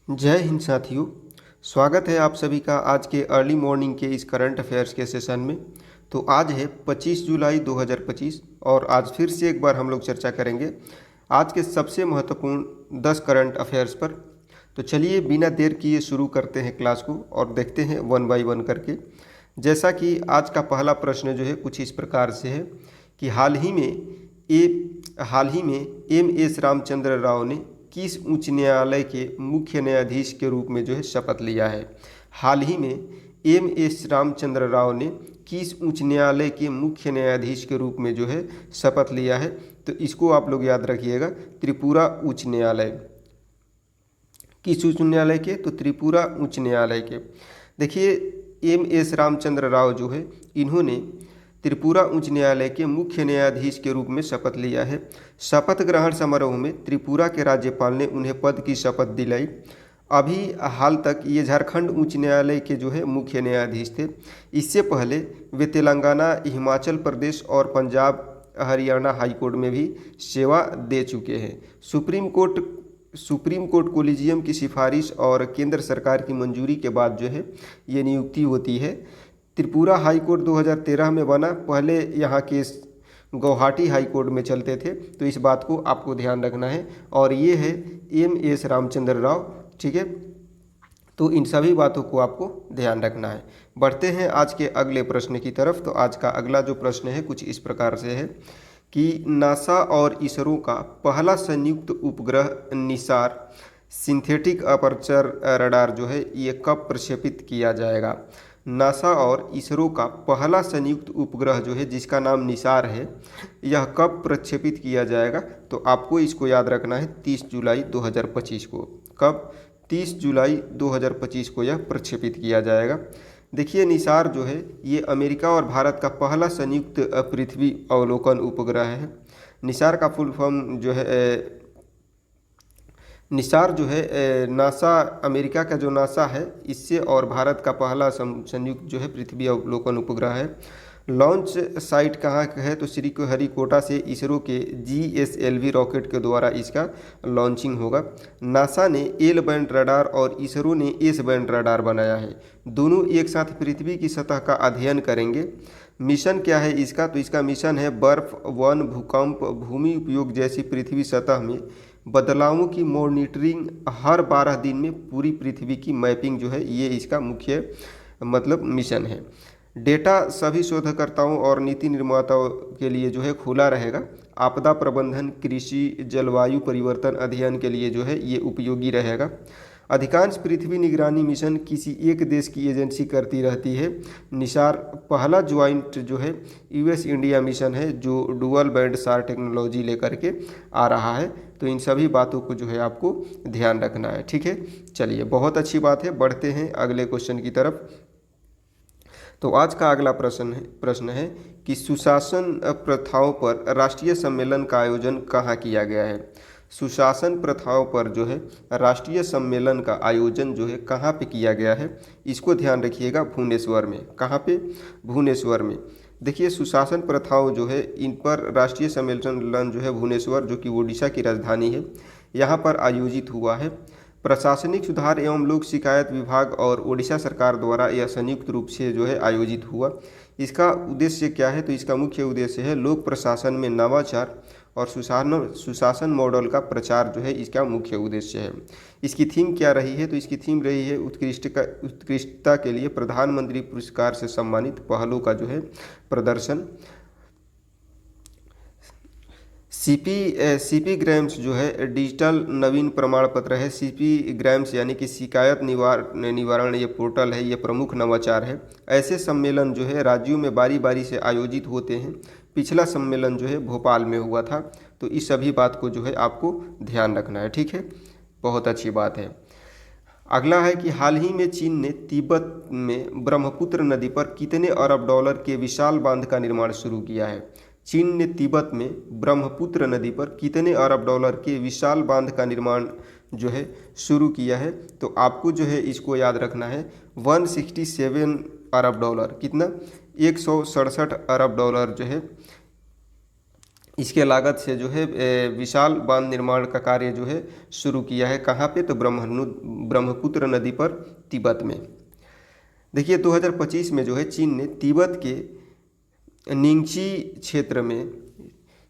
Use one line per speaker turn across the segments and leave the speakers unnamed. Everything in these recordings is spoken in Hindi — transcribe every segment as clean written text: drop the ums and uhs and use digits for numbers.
जय हिंद साथियों। स्वागत है आप सभी का आज के अर्ली मॉर्निंग के इस करंट अफेयर्स के सेशन में। तो आज है 25 जुलाई 2025 और आज फिर से एक बार हम लोग चर्चा करेंगे आज के सबसे महत्वपूर्ण 10 करंट अफेयर्स पर। तो चलिए बिना देर किए शुरू करते हैं क्लास को और देखते हैं वन बाय वन करके। जैसा कि आज का पहला प्रश्न जो है कुछ इस प्रकार से है कि हाल ही में एम एस रामचंद्र राव ने किस उच्च न्यायालय के मुख्य न्यायाधीश के रूप में जो है शपथ लिया है। हाल ही में एम एस रामचंद्र राव ने किस उच्च न्यायालय के मुख्य न्यायाधीश के रूप में जो है शपथ लिया है। तो इसको आप लोग याद रखिएगा, त्रिपुरा उच्च न्यायालय। किस उच्च न्यायालय के? तो त्रिपुरा उच्च न्यायालय के। देखिए एम एस रामचंद्र राव जो है इन्होंने त्रिपुरा उच्च न्यायालय के मुख्य न्यायाधीश के रूप में शपथ लिया है। शपथ ग्रहण समारोह में त्रिपुरा के राज्यपाल ने उन्हें पद की शपथ दिलाई। अभी हाल तक ये झारखंड उच्च न्यायालय के जो है मुख्य न्यायाधीश थे। इससे पहले वे तेलंगाना, हिमाचल प्रदेश और पंजाब हरियाणा हाईकोर्ट में भी सेवा दे चुके हैं। सुप्रीम कोर्ट कोलिजियम की सिफारिश और केंद्र सरकार की मंजूरी के बाद जो है ये नियुक्ति होती है। त्रिपुरा हाई कोर्ट 2013 में बना, पहले यहाँ केस गुवाहाटी हाई कोर्ट में चलते थे, तो इस बात को आपको ध्यान रखना है। और ये है एम एस रामचंद्र राव, ठीक है। तो इन सभी बातों को आपको ध्यान रखना है। बढ़ते हैं आज के अगले प्रश्न की तरफ। तो आज का अगला जो प्रश्न है कुछ इस प्रकार से है कि नासा और इसरो का पहला संयुक्त उपग्रह निसार सिंथेटिक अपर्चर रडार जो है ये कब प्रक्षेपित किया जाएगा। नासा और इसरो का पहला संयुक्त उपग्रह जो है जिसका नाम निसार है, यह कब प्रक्षेपित किया जाएगा। तो आपको इसको याद रखना है 30 जुलाई 2025 को। कब? 30 जुलाई 2025 को यह प्रक्षेपित किया जाएगा। देखिए निसार जो है ये अमेरिका और भारत का पहला संयुक्त पृथ्वी अवलोकन उपग्रह है। निसार का फुल फॉर्म जो है निसार जो है नासा, अमेरिका का जो नासा है इससे और भारत का पहला संयुक्त जो है पृथ्वी अवलोकन उपग्रह है। लॉन्च साइट कहाँ का है? तो श्रीहरिकोटा से इसरो के GSLV रॉकेट के द्वारा इसका लॉन्चिंग होगा। नासा ने एल बैंड रडार और इसरो ने एस बैंड रडार बनाया है। दोनों एक साथ पृथ्वी की सतह का अध्ययन करेंगे। मिशन क्या है इसका? तो इसका मिशन है बर्फ, वन, भूकंप, भूमि उपयोग जैसी पृथ्वी सतह में बदलावों की मॉनिटरिंग, हर 12 दिन में पूरी पृथ्वी की मैपिंग जो है ये इसका मुख्य मिशन है। डेटा सभी शोधकर्ताओं और नीति निर्माताओं के लिए जो है खुला रहेगा। आपदा प्रबंधन, कृषि, जलवायु परिवर्तन अध्ययन के लिए जो है ये उपयोगी रहेगा। अधिकांश पृथ्वी निगरानी मिशन किसी एक देश की एजेंसी करती रहती है। निसार पहला ज्वाइंट जो है US इंडिया मिशन है जो डुअल बैंड सार टेक्नोलॉजी लेकर के आ रहा है। तो इन सभी बातों को जो है आपको ध्यान रखना है, ठीक है। चलिए बहुत अच्छी बात है, बढ़ते हैं अगले क्वेश्चन की तरफ। तो आज का अगला प्रश्न है कि सुशासन प्रथाओं पर राष्ट्रीय सम्मेलन का आयोजन कहाँ किया गया है। सुशासन प्रथाओं पर जो है राष्ट्रीय सम्मेलन का आयोजन जो है कहाँ पे किया गया है, इसको ध्यान रखिएगा। भुवनेश्वर में। कहाँ पे? भुवनेश्वर में। देखिए सुशासन प्रथाओं जो है इन पर राष्ट्रीय सम्मेलन जो है भुवनेश्वर, जो कि ओडिशा की राजधानी है, यहाँ पर आयोजित हुआ है। प्रशासनिक सुधार एवं लोक शिकायत विभाग और ओडिशा सरकार द्वारा यह संयुक्त रूप से जो है आयोजित हुआ। इसका उद्देश्य क्या है? तो इसका मुख्य उद्देश्य है लोक प्रशासन में नवाचार और सुशासन मॉडल का प्रचार जो है इसका मुख्य उद्देश्य है। इसकी थीम क्या रही है? तो इसकी थीम रही है उत्कृष्टता के लिए प्रधानमंत्री पुरस्कार से सम्मानित पहलों का जो है प्रदर्शन। CP ग्राम्स जो है डिजिटल नवीन प्रमाण पत्र है। CP ग्राम्स यानी कि शिकायत निवारण ये पोर्टल है, ये प्रमुख नवाचार है। ऐसे सम्मेलन जो है राज्यों में बारी बारी से आयोजित होते हैं। पिछला सम्मेलन जो है भोपाल में हुआ था। तो इस सभी बात को जो है आपको ध्यान रखना है, ठीक है। बहुत अच्छी बात है। अगला है कि हाल ही में चीन ने तिब्बत में ब्रह्मपुत्र नदी पर कितने अरब डॉलर के विशाल बांध का निर्माण शुरू किया है। चीन ने तिब्बत में ब्रह्मपुत्र नदी पर कितने अरब डॉलर के विशाल बांध का निर्माण जो है शुरू किया है। तो आपको जो है इसको याद रखना है 167 अरब डॉलर। कितना? 167 अरब डॉलर जो है इसके लागत से जो है विशाल बांध निर्माण का कार्य जो है शुरू किया है। कहाँ पे? तो ब्रह्मपुत्र नदी पर, तिब्बत में। देखिए 2025 में जो है चीन ने तिब्बत के निंगची क्षेत्र में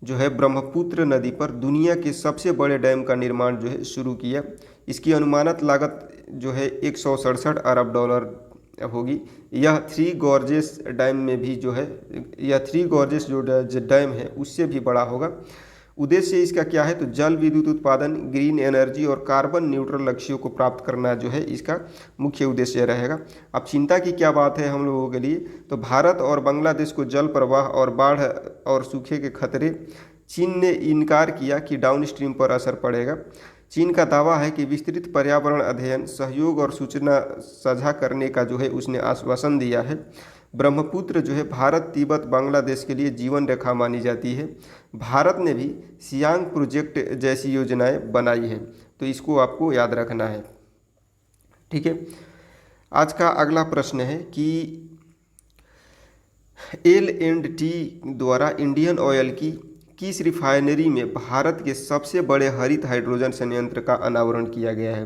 जो है ब्रह्मपुत्र नदी पर दुनिया के सबसे बड़े डैम का निर्माण जो है शुरू किया। इसकी अनुमानित लागत जो है 167 अरब डॉलर होगी। यह थ्री गॉर्जेस डैम में भी जो है, यह थ्री गॉर्जेस जो डैम है उससे भी बड़ा होगा। उद्देश्य इसका क्या है? तो जल विद्युत उत्पादन, ग्रीन एनर्जी और कार्बन न्यूट्रल लक्ष्यों को प्राप्त करना जो है इसका मुख्य उद्देश्य रहेगा। अब चिंता की क्या बात है हम लोगों के लिए? तो भारत और बांग्लादेश को जल प्रवाह और बाढ़ और सूखे के खतरे, चीन ने इनकार किया कि डाउनस्ट्रीम पर असर पड़ेगा। चीन का दावा है कि विस्तृत पर्यावरण अध्ययन, सहयोग और सूचना साझा करने का जो है उसने आश्वासन दिया है। ब्रह्मपुत्र जो है भारत, तिब्बत, बांग्लादेश के लिए जीवन रेखा मानी जाती है। भारत ने भी सियांग प्रोजेक्ट जैसी योजनाएं बनाई है, तो इसको आपको याद रखना है। ठीक है, आज का अगला प्रश्न है कि L&T द्वारा इंडियन ऑयल की किस रिफाइनरी में भारत के सबसे बड़े हरित हाइड्रोजन संयंत्र का अनावरण किया गया है?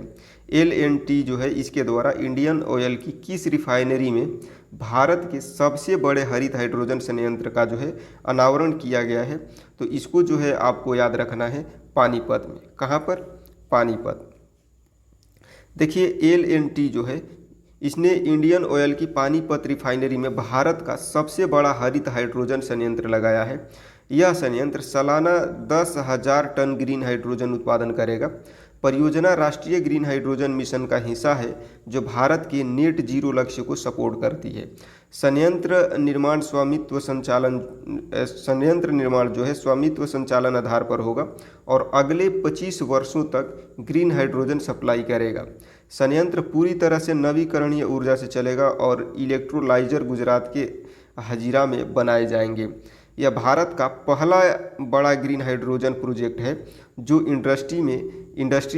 L&T जो है इसके द्वारा इंडियन ऑयल की किस रिफाइनरी में भारत के सबसे बड़े हरित हाइड्रोजन संयंत्र का जो है अनावरण किया गया है? तो इसको जो है आपको याद रखना है पानीपत में। कहाँ पर? पानीपत। देखिए L&T जो है इसने इंडियन ऑयल की पानीपत रिफाइनरी में भारत का सबसे बड़ा हरित हाइड्रोजन संयंत्र लगाया है। यह संयंत्र सालाना 10,000 टन ग्रीन हाइड्रोजन उत्पादन करेगा। परियोजना राष्ट्रीय ग्रीन हाइड्रोजन मिशन का हिस्सा है जो भारत के नेट जीरो लक्ष्य को सपोर्ट करती है। संयंत्र निर्माण जो है स्वामित्व संचालन आधार पर होगा और अगले 25 वर्षों तक ग्रीन हाइड्रोजन सप्लाई करेगा। संयंत्र पूरी तरह से नवीकरणीय ऊर्जा से चलेगा और इलेक्ट्रोलाइजर गुजरात के हजीरा में बनाए जाएंगे। यह भारत का पहला बड़ा ग्रीन हाइड्रोजन प्रोजेक्ट है जो इंडस्ट्री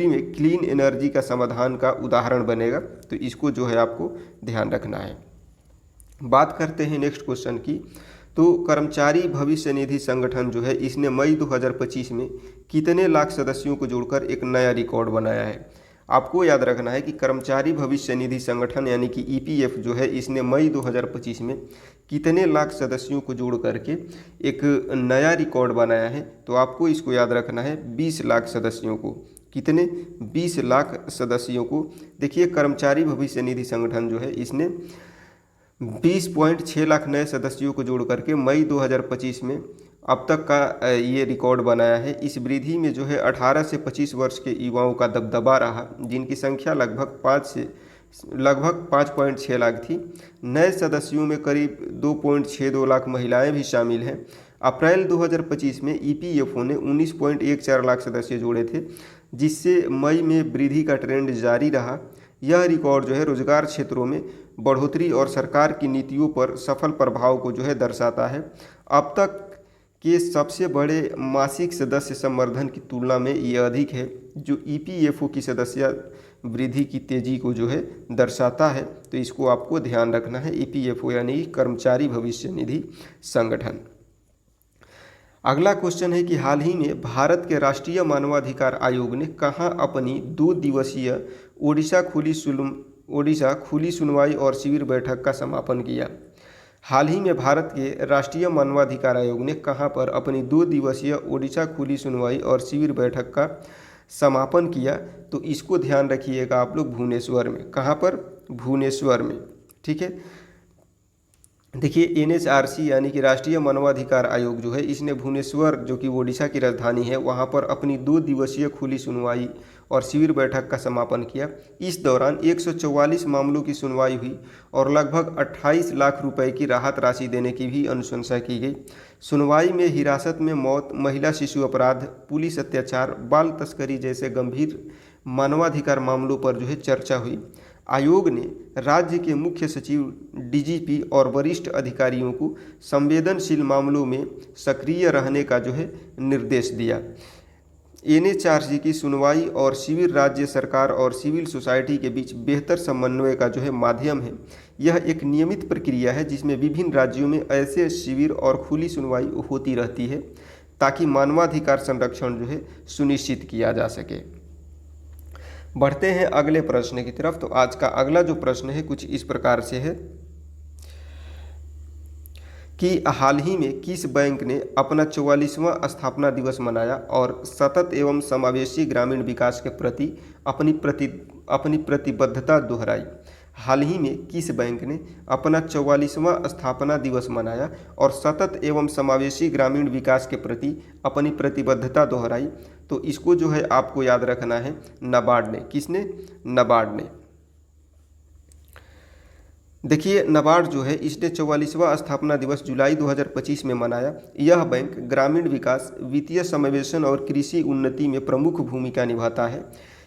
में क्लीन एनर्जी का समाधान का उदाहरण बनेगा। तो इसको जो है आपको ध्यान रखना है। बात करते हैं नेक्स्ट क्वेश्चन की। तो कर्मचारी भविष्य निधि संगठन जो है इसने मई 2025 में कितने लाख सदस्यों को जोड़कर एक नया रिकॉर्ड बनाया है? आपको याद रखना है कि कर्मचारी भविष्य निधि संगठन यानी कि EPF जो है इसने मई 2025 में कितने लाख सदस्यों को जोड़ करके एक नया रिकॉर्ड बनाया है? तो आपको इसको याद रखना है 20 लाख सदस्यों को। कितने? 20 लाख सदस्यों को। देखिए कर्मचारी भविष्य निधि संगठन जो है इसने 20.6 लाख नए सदस्यों को जोड़ करके मई 2025 में अब तक का ये रिकॉर्ड बनाया है। इस वृद्धि में जो है 18 से 25 वर्ष के युवाओं का दबदबा रहा, जिनकी संख्या लगभग 5.6 लाख थी। नए सदस्यों में करीब 2.62 लाख महिलाएं भी शामिल हैं। अप्रैल 2025 में EPFO ने 19.14 लाख सदस्य जोड़े थे, जिससे मई में वृद्धि का ट्रेंड जारी रहा। यह रिकॉर्ड जो है रोजगार क्षेत्रों में बढ़ोतरी और सरकार की नीतियों पर सफल प्रभाव को जो है दर्शाता है। अब तक के सबसे बड़े मासिक सदस्य संवर्धन की तुलना में ये अधिक है, जो EPFO की सदस्य वृद्धि की तेजी को जो है दर्शाता है। तो इसको आपको ध्यान रखना है, EPFO यानी कर्मचारी भविष्य निधि संगठन। अगला क्वेश्चन है कि हाल ही में भारत के राष्ट्रीय मानवाधिकार आयोग ने कहाँ अपनी 2 दिवसीय ओडिशा खुली सुनवाई और शिविर बैठक का समापन किया? हाल ही में भारत के राष्ट्रीय मानवाधिकार आयोग ने कहाँ पर अपनी 2 दिवसीय ओडिशा खुली सुनवाई और शिविर बैठक का समापन किया? तो इसको ध्यान रखिएगा आप लोग, भुवनेश्वर में। कहाँ पर? भुवनेश्वर में। ठीक है, देखिए NHRC यानी कि राष्ट्रीय मानवाधिकार आयोग जो है इसने भुवनेश्वर जो कि ओडिशा की राजधानी है वहाँ पर अपनी 2 दिवसीय खुली सुनवाई और शिविर बैठक का समापन किया। इस दौरान 144 मामलों की सुनवाई हुई और लगभग 28 लाख रुपए की राहत राशि देने की भी अनुशंसा की गई। सुनवाई में हिरासत में मौत, महिला शिशु अपराध, पुलिस अत्याचार, बाल तस्करी जैसे गंभीर मानवाधिकार मामलों पर जो है चर्चा हुई। आयोग ने राज्य के मुख्य सचिव, DGP और वरिष्ठ अधिकारियों को संवेदनशील मामलों में सक्रिय रहने का जो है निर्देश दिया। NHRC की सुनवाई और शिविर राज्य सरकार और सिविल सोसाइटी के बीच बेहतर समन्वय का जो है माध्यम है। यह एक नियमित प्रक्रिया है जिसमें विभिन्न राज्यों में ऐसे शिविर और खुली सुनवाई होती रहती है ताकि मानवाधिकार संरक्षण जो है सुनिश्चित किया जा सके। बढ़ते हैं अगले प्रश्न की तरफ। तो आज का अगला जो प्रश्न है कुछ इस प्रकार से है कि हाल ही में किस बैंक ने अपना 44वां स्थापना दिवस मनाया और सतत एवं समावेशी ग्रामीण विकास के प्रति अपनी प्रतिबद्धता दोहराई। हाल ही में किस बैंक ने अपना 44वां स्थापना दिवस मनाया और सतत एवं समावेशी ग्रामीण विकास के प्रति अपनी प्रतिबद्धता दोहराई। तो इसको जो है आपको याद रखना है, नाबार्ड ने। किसने? नाबार्ड ने। देखिए, नाबार्ड जो है इसने 44वां स्थापना दिवस जुलाई 2025 में मनाया। यह बैंक ग्रामीण विकास, वित्तीय समावेशन और कृषि उन्नति में प्रमुख भूमिका निभाता है।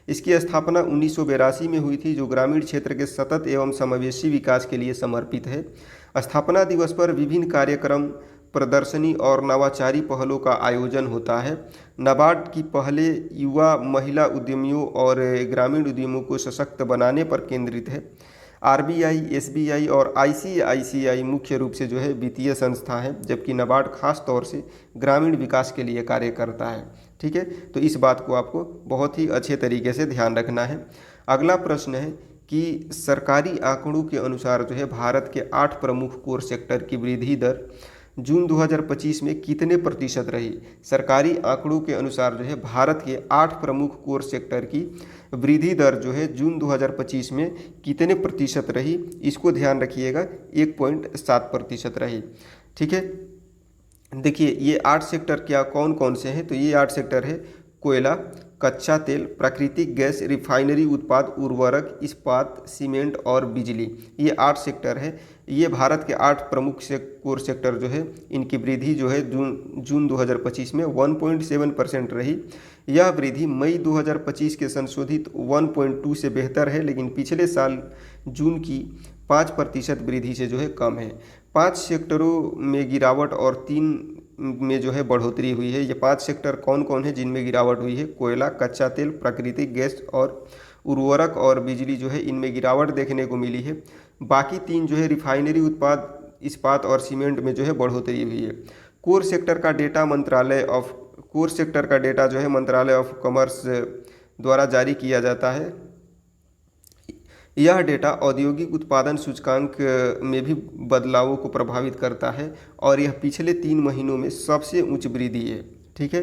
इसकी स्थापना 1982 में हुई थी, जो ग्रामीण क्षेत्र के सतत एवं समावेशी विकास के लिए समर्पित है। स्थापना दिवस पर विभिन्न कार्यक्रम, प्रदर्शनी और नवाचारी पहलों का आयोजन होता है। नाबार्ड की पहले युवा, महिला उद्यमियों और ग्रामीण उद्यमों को सशक्त बनाने पर केंद्रित है। आरबीआई, एसबीआई और आईसीआईसीआई मुख्य रूप से जो है वित्तीय संस्था है, जबकि नाबार्ड खास तौर से ग्रामीण विकास के लिए कार्य करता है। ठीक है, तो इस बात को आपको बहुत ही अच्छे तरीके से ध्यान रखना है। अगला प्रश्न है कि सरकारी आंकड़ों के अनुसार जो है भारत के 8 प्रमुख कोर सेक्टर की वृद्धि दर जून 2025 में कितने प्रतिशत रही। सरकारी आंकड़ों के अनुसार जो है भारत के 8 प्रमुख कोर सेक्टर की वृद्धि दर जो है जून 2025 में कितने प्रतिशत रही, इसको ध्यान रखिएगा, 1.7% रही। ठीक है, देखिए ये 8 सेक्टर क्या कौन कौन से हैं। तो ये 8 सेक्टर है कोयला, कच्चा तेल, प्राकृतिक गैस, रिफाइनरी उत्पाद, उर्वरक, इस्पात, सीमेंट और बिजली। ये 8 सेक्टर है। ये भारत के 8 प्रमुख कोर सेक्टर जो है इनकी वृद्धि जो है जून 2025 में 1.7% रही। यह वृद्धि मई 2025 के संशोधित 1.2 से बेहतर है, लेकिन पिछले साल जून की 5% वृद्धि से जो है कम है। 5 सेक्टरों में गिरावट और 3 में जो है बढ़ोतरी हुई है। ये 5 सेक्टर कौन कौन है जिनमें गिरावट हुई है? कोयला, कच्चा तेल, प्राकृतिक गैस और उर्वरक और बिजली जो है इनमें गिरावट देखने को मिली है। बाकी 3 जो है रिफाइनरी उत्पाद, इस्पात और सीमेंट में जो है बढ़ोतरी हुई है। कोर सेक्टर का डेटा जो है मंत्रालय ऑफ कॉमर्स द्वारा जारी किया जाता है। यह डेटा औद्योगिक उत्पादन सूचकांक में भी बदलावों को प्रभावित करता है और यह पिछले 3 महीनों में सबसे उच्च वृद्धि है। ठीक है,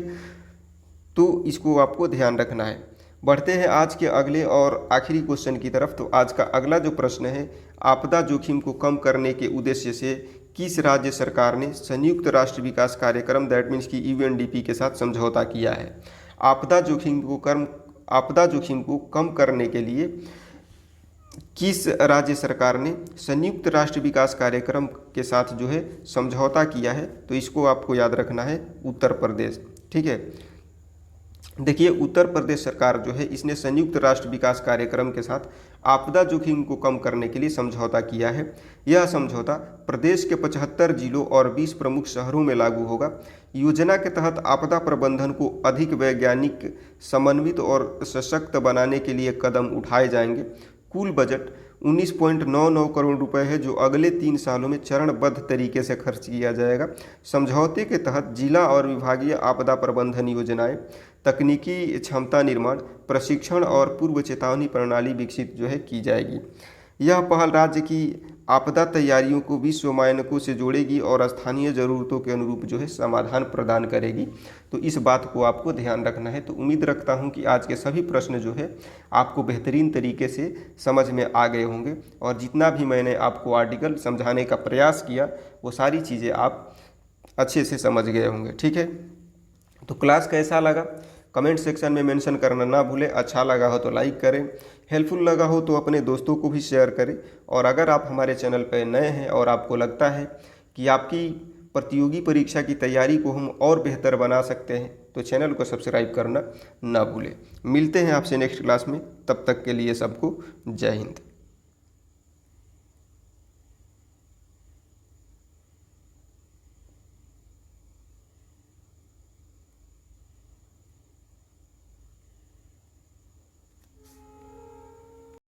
तो इसको आपको ध्यान रखना है। बढ़ते हैं आज के अगले और आखिरी क्वेश्चन की तरफ। तो आज का अगला जो प्रश्न है, आपदा जोखिम को कम करने के उद्देश्य से किस राज्य सरकार ने संयुक्त राष्ट्र विकास कार्यक्रम दैट मीन्स की यूएनडीपी के साथ समझौता किया है? आपदा जोखिम को कम करने के लिए किस राज्य सरकार ने संयुक्त राष्ट्र विकास कार्यक्रम के साथ जो है समझौता किया है? तो इसको आपको याद रखना है, उत्तर प्रदेश। ठीक है, देखिए उत्तर प्रदेश सरकार जो है इसने संयुक्त राष्ट्र विकास कार्यक्रम के साथ आपदा जोखिम को कम करने के लिए समझौता किया है। यह समझौता प्रदेश के 75 जिलों और 20 प्रमुख शहरों में लागू होगा। योजना के तहत आपदा प्रबंधन को अधिक वैज्ञानिक, समन्वित और सशक्त बनाने के लिए कदम उठाए जाएंगे। कुल बजट 19.99 करोड़ रुपए है, जो अगले 3 सालों में चरणबद्ध तरीके से खर्च किया जाएगा। समझौते के तहत जिला और विभागीय आपदा प्रबंधन योजनाएं, तकनीकी क्षमता निर्माण, प्रशिक्षण और पूर्व चेतावनी प्रणाली विकसित जो है की जाएगी। यह पहल राज्य की आपदा तैयारियों को विश्व मानकों से जोड़ेगी और स्थानीय ज़रूरतों के अनुरूप जो है समाधान प्रदान करेगी। तो इस बात को आपको ध्यान रखना है। तो उम्मीद रखता हूं कि आज के सभी प्रश्न जो है आपको बेहतरीन तरीके से समझ में आ गए होंगे और जितना भी मैंने आपको आर्टिकल समझाने का प्रयास किया वो सारी चीज़ें आप अच्छे से समझ गए होंगे। ठीक है, तो क्लास कैसा लगा कमेंट सेक्शन में मेंशन करना ना भूलें। अच्छा लगा हो तो लाइक करें, हेल्पफुल लगा हो तो अपने दोस्तों को भी शेयर करें। और अगर आप हमारे चैनल पर नए हैं और आपको लगता है कि आपकी प्रतियोगी परीक्षा की तैयारी को हम और बेहतर बना सकते हैं तो चैनल को सब्सक्राइब करना ना भूलें। मिलते हैं आपसे नेक्स्ट क्लास में, तब तक के लिए सबको जय हिंद।